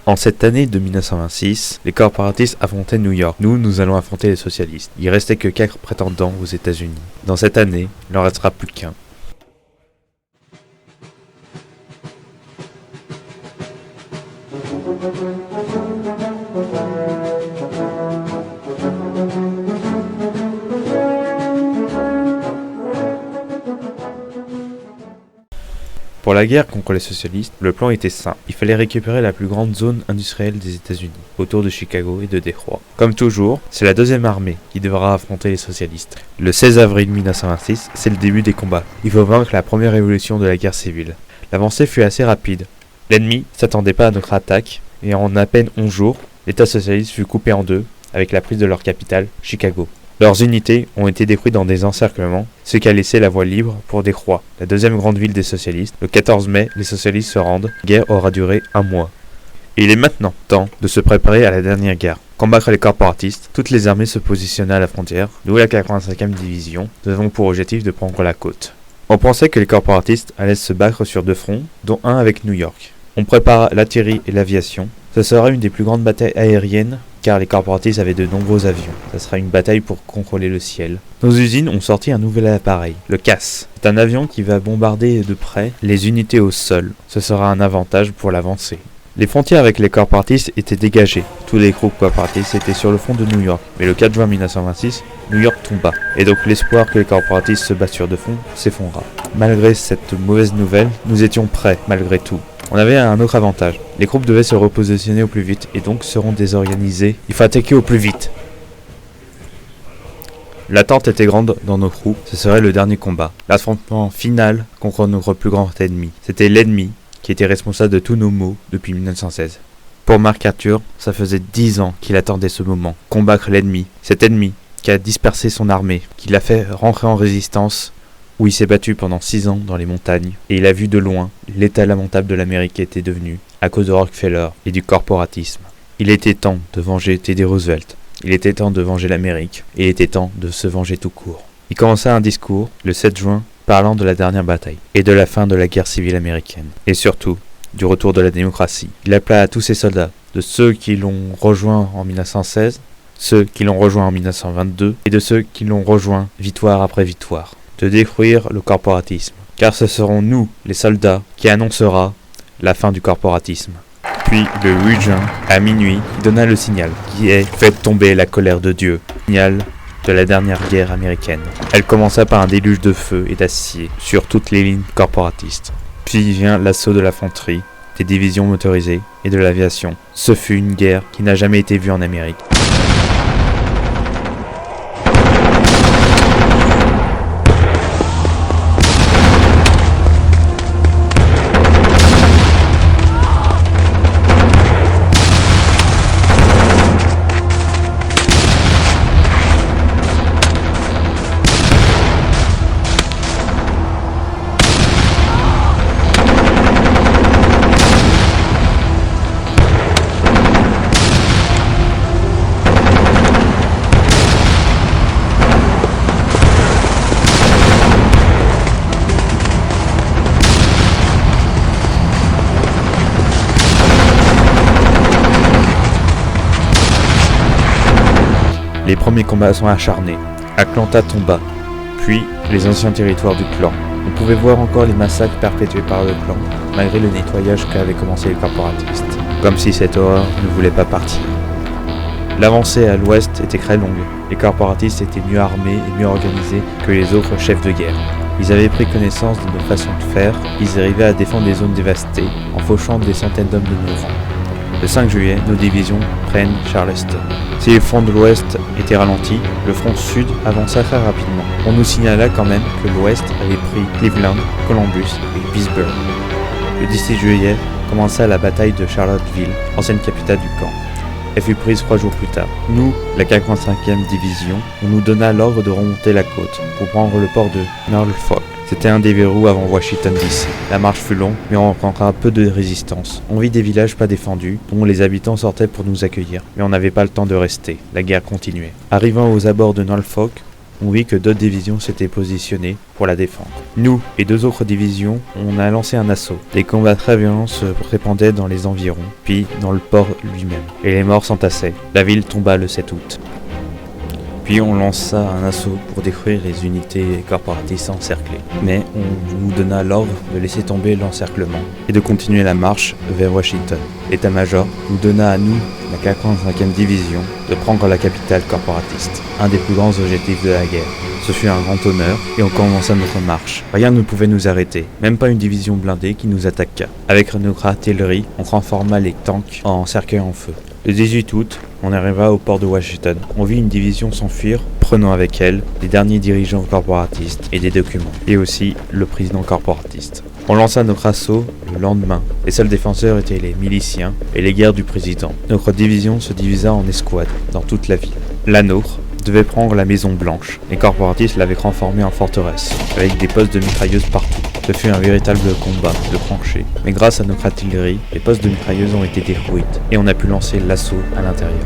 En cette année de 1926, les corporatistes affrontaient New York. Nous allons affronter les socialistes. Il restait que 4 prétendants aux États-Unis. Dans cette année, il n'en restera plus qu'un. Pour la guerre contre les socialistes, le plan était simple. Il fallait récupérer la plus grande zone industrielle des États-Unis, autour de Chicago et de Détroit. Comme toujours, c'est la deuxième armée qui devra affronter les socialistes. Le 16 avril 1926, c'est le début des combats. Il faut vaincre la première révolution de la guerre civile. L'avancée fut assez rapide. L'ennemi ne s'attendait pas à notre attaque, et en à peine 11 jours, l'État socialiste fut coupé en deux, avec la prise de leur capitale, Chicago. Leurs unités ont été détruites dans des encerclements, ce qui a laissé la voie libre pour Détroit, la deuxième grande ville des socialistes. Le 14 mai, les socialistes se rendent. La guerre aura duré 1 mois. Et il est maintenant temps de se préparer à la dernière guerre. Combattre les corporatistes, toutes les armées se positionnaient à la frontière. Nous, la 85e division, nous avons pour objectif de prendre la côte. On pensait que les corporatistes allaient se battre sur 2 fronts, dont un avec New York. On prépare l'artillerie et l'aviation. Ce sera une des plus grandes batailles aériennes, car les corporatistes avaient de nombreux avions. Ce sera une bataille pour contrôler le ciel. Nos usines ont sorti un nouvel appareil, le CAS. C'est un avion qui va bombarder de près les unités au sol. Ce sera un avantage pour l'avancée. Les frontières avec les corporatistes étaient dégagées. Tous les groupes corporatistes étaient sur le front de New York. Mais le 4 juin 1926, New York tomba. Et donc l'espoir que les corporatistes se battent sur 2 fronts s'effondra. Malgré cette mauvaise nouvelle, nous étions prêts, malgré tout. On avait un autre avantage. Les groupes devaient se repositionner au plus vite et donc seront désorganisés. Il faut attaquer au plus vite. L'attente était grande dans nos groupes. Ce serait le dernier combat. L'affrontement final contre notre plus grand ennemi. C'était l'ennemi qui était responsable de tous nos maux depuis 1916. Pour MacArthur, ça faisait 10 ans qu'il attendait ce moment. Combattre l'ennemi. Cet ennemi qui a dispersé son armée, qui l'a fait rentrer en résistance, où il s'est battu pendant 6 ans dans les montagnes, et il a vu de loin l'état lamentable de l'Amérique était devenu à cause de Rockefeller et du corporatisme. Il était temps de venger Teddy Roosevelt, il était temps de venger l'Amérique, et il était temps de se venger tout court. Il commença un discours, le 7 juin, parlant de la dernière bataille, et de la fin de la guerre civile américaine, et surtout, du retour de la démocratie. Il appela à tous ses soldats, de ceux qui l'ont rejoint en 1916, ceux qui l'ont rejoint en 1922, et de ceux qui l'ont rejoint victoire après victoire, de détruire le corporatisme, car ce seront nous, les soldats, qui annoncera la fin du corporatisme. Puis, le 8 juin, à minuit, il donna le signal, qui est « Faites tomber la colère de Dieu », signal de la dernière guerre américaine. Elle commença par un déluge de feu et d'acier sur toutes les lignes corporatistes. Puis vient l'assaut de l'infanterie, des divisions motorisées et de l'aviation. Ce fut une guerre qui n'a jamais été vue en Amérique. Les premiers combats sont acharnés. Atlanta tomba, puis les anciens territoires du clan. On pouvait voir encore les massacres perpétués par le clan, malgré le nettoyage qu'avaient commencé les corporatistes, comme si cette horreur ne voulait pas partir. L'avancée à l'ouest était très longue. Les corporatistes étaient mieux armés et mieux organisés que les autres chefs de guerre. Ils avaient pris connaissance de nos façons de faire, ils arrivaient à défendre des zones dévastées, en fauchant des centaines d'hommes de nos rangs. Le 5 juillet, nos divisions prennent Charleston. Si le front de l'Ouest était ralenti, le front Sud avança très rapidement. On nous signala quand même que l'Ouest avait pris Cleveland, Columbus et Pittsburgh. Le 17 juillet commença la bataille de Charlottesville, ancienne capitale du camp. Elle fut prise 3 jours plus tard. Nous, la 45e division, on nous donna l'ordre de remonter la côte pour prendre le port de Norfolk. C'était un des verrous avant Washington DC. La marche fut longue, mais on rencontra peu de résistance. On vit des villages pas défendus, dont les habitants sortaient pour nous accueillir. Mais on n'avait pas le temps de rester, la guerre continuait. Arrivant aux abords de Norfolk, on vit que d'autres divisions s'étaient positionnées pour la défendre. Nous et 2 autres divisions, on a lancé un assaut. Des combats très violents se répandaient dans les environs, puis dans le port lui-même, et les morts s'entassaient. La ville tomba le 7 août. Puis on lança un assaut pour détruire les unités corporatistes encerclées. Mais on nous donna l'ordre de laisser tomber l'encerclement et de continuer la marche vers Washington. L'état-major nous donna à nous, la 45e division, de prendre la capitale corporatiste, un des plus grands objectifs de la guerre. Ce fut un grand honneur et on commença notre marche. Rien ne pouvait nous arrêter, même pas une division blindée qui nous attaqua. Avec notre artillerie, on transforma les tanks en cercueils en feu. Le 18 août, on arriva au port de Washington. On vit une division s'enfuir, prenant avec elle les derniers dirigeants corporatistes et des documents, et aussi le président corporatiste. On lança notre assaut le lendemain. Les seuls défenseurs étaient les miliciens et les guerres du président. Notre division se divisa en escouades dans toute la ville. La nôtre devait prendre la Maison Blanche. Les corporatistes l'avaient transformée en forteresse, avec des postes de mitrailleuses partout. Ce fut un véritable combat de tranchées. Mais grâce à notre artillerie, les postes de mitrailleuses ont été détruits et on a pu lancer l'assaut à l'intérieur.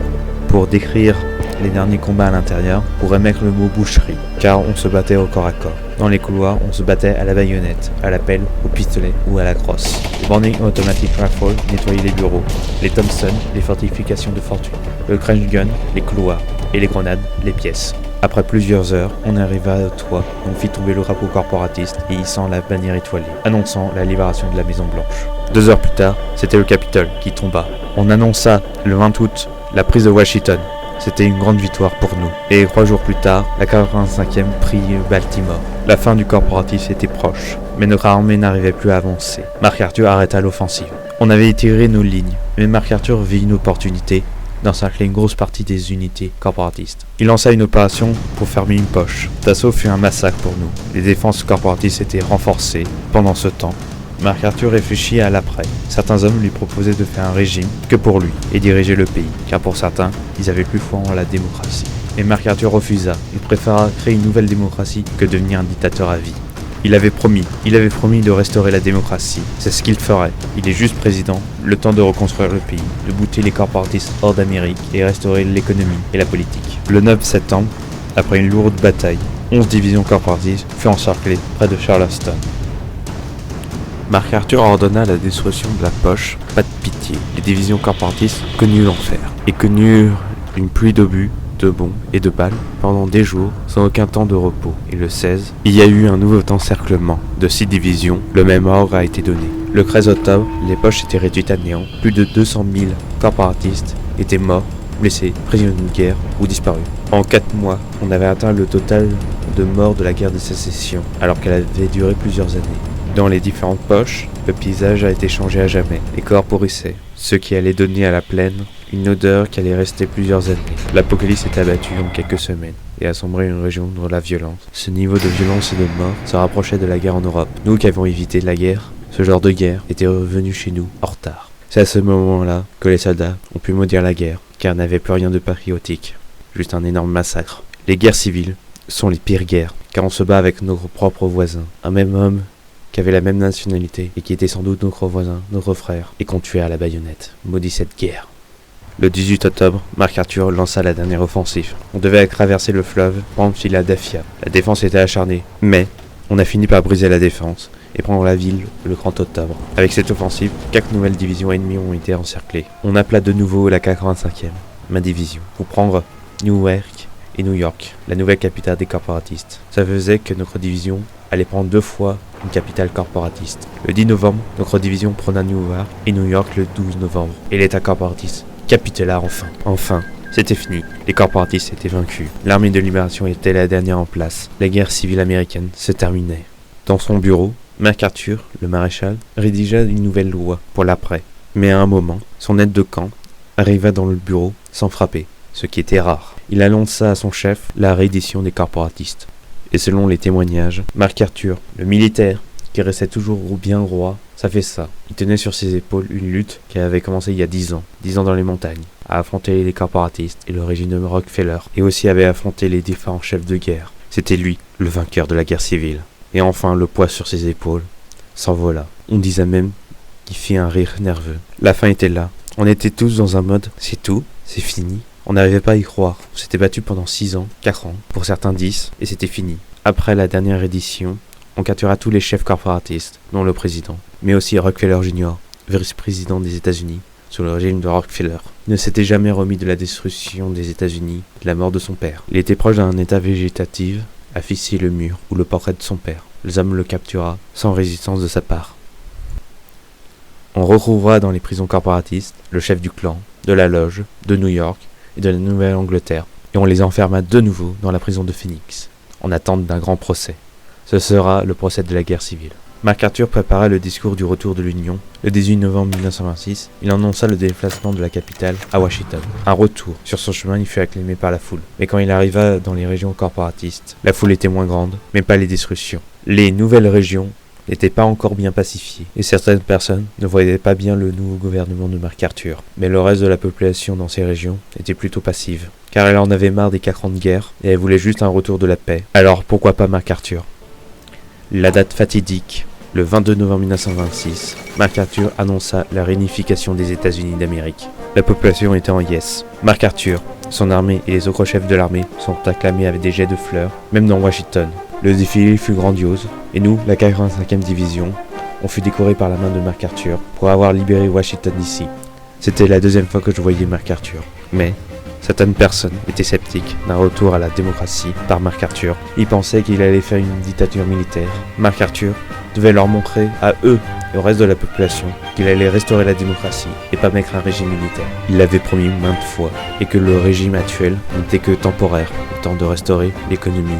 Pour décrire les derniers combats à l'intérieur, on pourrait mettre le mot boucherie, car on se battait au corps à corps. Dans les couloirs, on se battait à la baïonnette, à la pelle, au pistolet ou à la crosse. Les Browning Automatic Rifle nettoyaient les bureaux, les Thompson, les fortifications de fortune, le Trench Gun, les couloirs, et les grenades, les pièces. Après plusieurs heures, on arriva au toit, on fit tomber le drapeau corporatiste et hissant la bannière étoilée, annonçant la libération de la Maison Blanche. 2 heures plus tard, c'était le Capitole qui tomba. On annonça, le 20 août, la prise de Washington. C'était une grande victoire pour nous. Et 3 jours plus tard, la 45e prit Baltimore. La fin du corporatisme était proche, mais notre armée n'arrivait plus à avancer. MacArthur arrêta l'offensive. On avait étiré nos lignes, mais MacArthur vit une opportunité d'encercler une grosse partie des unités corporatistes. Il lança une opération pour fermer une poche. Cet assaut fut un massacre pour nous. Les défenses corporatistes étaient renforcées pendant ce temps. MacArthur réfléchit à l'après. Certains hommes lui proposaient de faire un régime que pour lui et diriger le pays, car pour certains, ils avaient plus foi en la démocratie. Mais MacArthur refusa. Il préféra créer une nouvelle démocratie que devenir un dictateur à vie. Il avait promis de restaurer la démocratie. C'est ce qu'il ferait. Il est juste président, le temps de reconstruire le pays, de bouter les corporatistes hors d'Amérique et restaurer l'économie et la politique. Le 9 septembre, après une lourde bataille, 11 divisions corporatistes furent encerclées près de Charleston. MacArthur ordonna la destruction de la poche, pas de pitié. Les divisions corporatistes connurent l'enfer et connurent une pluie d'obus, de bombes et de balles pendant des jours sans aucun temps de repos. Et le 16, il y a eu un nouveau encerclement de 6 divisions. Le même ordre a été donné. Le 13 octobre, les poches étaient réduites à néant. Plus de 200 000 corporatistes étaient morts, blessés, prisonniers de guerre ou disparus. En 4 mois, on avait atteint le total de morts de la guerre de sécession, alors qu'elle avait duré plusieurs années. Dans les différentes poches, le paysage a été changé à jamais. Les corps pourrissaient, ce qui allait donner à la plaine une odeur qui allait rester plusieurs années. L'apocalypse s'est abattu en quelques semaines et a sombré une région de la violence. Ce niveau de violence et de mort se rapprochait de la guerre en Europe. Nous qui avions évité la guerre, ce genre de guerre était revenu chez nous en retard. C'est à ce moment-là que les soldats ont pu maudire la guerre, car n'avait plus rien de patriotique, juste un énorme massacre. Les guerres civiles sont les pires guerres, car on se bat avec nos propres voisins. Un même homme qui avait la même nationalité et qui était sans doute notre voisin, notre frère, et qu'on tuait à la baïonnette. Maudit cette guerre. Le 18 octobre, MacArthur lança la dernière offensive. On devait traverser le fleuve, prendre Philadelphia. La défense était acharnée, mais on a fini par briser la défense et prendre la ville le 30 octobre. Avec cette offensive, 4 nouvelles divisions ennemies ont été encerclées. On appela de nouveau la 45e, ma division, pour prendre Newark et New York, la nouvelle capitale des corporatistes. Ça faisait que notre division allait prendre 2 fois une capitale corporatiste. Le 10 novembre, notre division prena Newark et New York le 12 novembre. Et l'État corporatiste capitula enfin. Enfin, c'était fini. Les corporatistes étaient vaincus. L'armée de libération était la dernière en place. La guerre civile américaine se terminait. Dans son bureau, MacArthur, le maréchal, rédigea une nouvelle loi pour l'après. Mais à un moment, son aide de camp arriva dans le bureau sans frapper, ce qui était rare. Il annonça à son chef la reddition des corporatistes. Et selon les témoignages, MacArthur, le militaire, qui restait toujours bien roi, ça fait ça. Il tenait sur ses épaules une lutte qui avait commencé il y a 10 ans dans les montagnes, à affronter les corporatistes et le régime de Rockefeller, et aussi avait affronté les différents chefs de guerre. C'était lui, le vainqueur de la guerre civile. Et enfin, le poids sur ses épaules s'envola. On disait même qu'il fit un rire nerveux. La fin était là. On était tous dans un mode « c'est tout, c'est fini ». On n'arrivait pas à y croire. On s'était battu pendant 6 ans, 4 ans, pour certains 10, et c'était fini. Après la dernière édition, on captura tous les chefs corporatistes, dont le président, mais aussi Rockefeller Jr., vice-président des États-Unis, sous le régime de Rockefeller. Il ne s'était jamais remis de la destruction des États-Unis, de la mort de son père. Il était proche d'un état végétatif, affiché le mur ou le portrait de son père. Les hommes le captura, sans résistance de sa part. On retrouvera dans les prisons corporatistes le chef du clan, de la loge, de New York et de la Nouvelle-Angleterre, et on les enferma de nouveau dans la prison de Phoenix, en attente d'un grand procès. Ce sera le procès de la guerre civile. MacArthur prépara le discours du retour de l'Union. Le 18 novembre 1926, il annonça le déplacement de la capitale à Washington. Un retour. Sur son chemin, il fut acclamé par la foule. Mais quand il arriva dans les régions corporatistes, la foule était moins grande, mais pas les destructions. Les nouvelles régions n'étaient pas encore bien pacifiées, et certaines personnes ne voyaient pas bien le nouveau gouvernement de MacArthur. Mais le reste de la population dans ces régions était plutôt passive, car elle en avait marre des 4 ans de guerre, et elle voulait juste un retour de la paix. Alors pourquoi pas MacArthur ? La date fatidique, le 22 novembre 1926, MacArthur annonça la réunification des États-Unis d'Amérique. La population était en liesse. MacArthur, son armée et les autres chefs de l'armée sont acclamés avec des jets de fleurs, même dans Washington. Le défilé fut grandiose, et nous, la 45e division, on fut décorés par la main de MacArthur pour avoir libéré Washington DC. C'était la deuxième fois que je voyais MacArthur, mais certaines personnes étaient sceptiques d'un retour à la démocratie par MacArthur. Ils pensaient qu'il allait faire une dictature militaire. MacArthur devait leur montrer à eux et au reste de la population qu'il allait restaurer la démocratie et pas mettre un régime militaire. Il l'avait promis maintes fois et que le régime actuel n'était que temporaire, le temps de restaurer l'économie,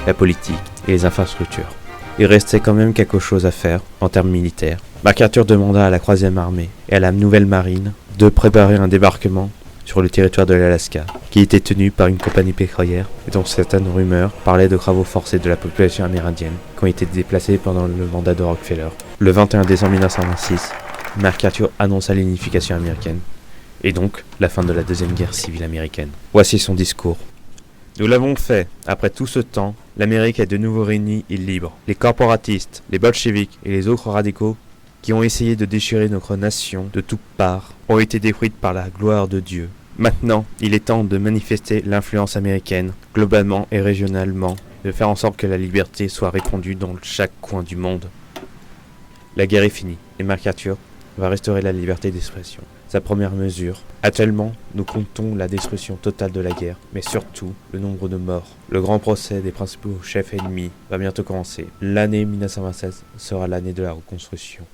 la politique et les infrastructures. Il restait quand même quelque chose à faire en termes militaires. MacArthur demanda à la 3e armée et à la nouvelle marine de préparer un débarquement sur le territoire de l'Alaska, qui était tenu par une compagnie pétrolière et dont certaines rumeurs parlaient de travaux forcés de la population amérindienne qui ont été déplacés pendant le mandat de Rockefeller. Le 21 décembre 1926, MacArthur annonça l'unification américaine et donc la fin de la Deuxième Guerre civile américaine. Voici son discours. Nous l'avons fait. Après tout ce temps, l'Amérique est de nouveau réunie et libre. Les corporatistes, les bolcheviks et les autres radicaux qui ont essayé de déchirer notre nation de toutes parts ont été détruites par la gloire de Dieu. Maintenant, il est temps de manifester l'influence américaine, globalement et régionalement, de faire en sorte que la liberté soit répandue dans chaque coin du monde. La guerre est finie, et MacArthur va restaurer la liberté d'expression. Sa première mesure. Actuellement, nous comptons la destruction totale de la guerre, mais surtout le nombre de morts. Le grand procès des principaux chefs ennemis va bientôt commencer. L'année 1927 sera l'année de la reconstruction.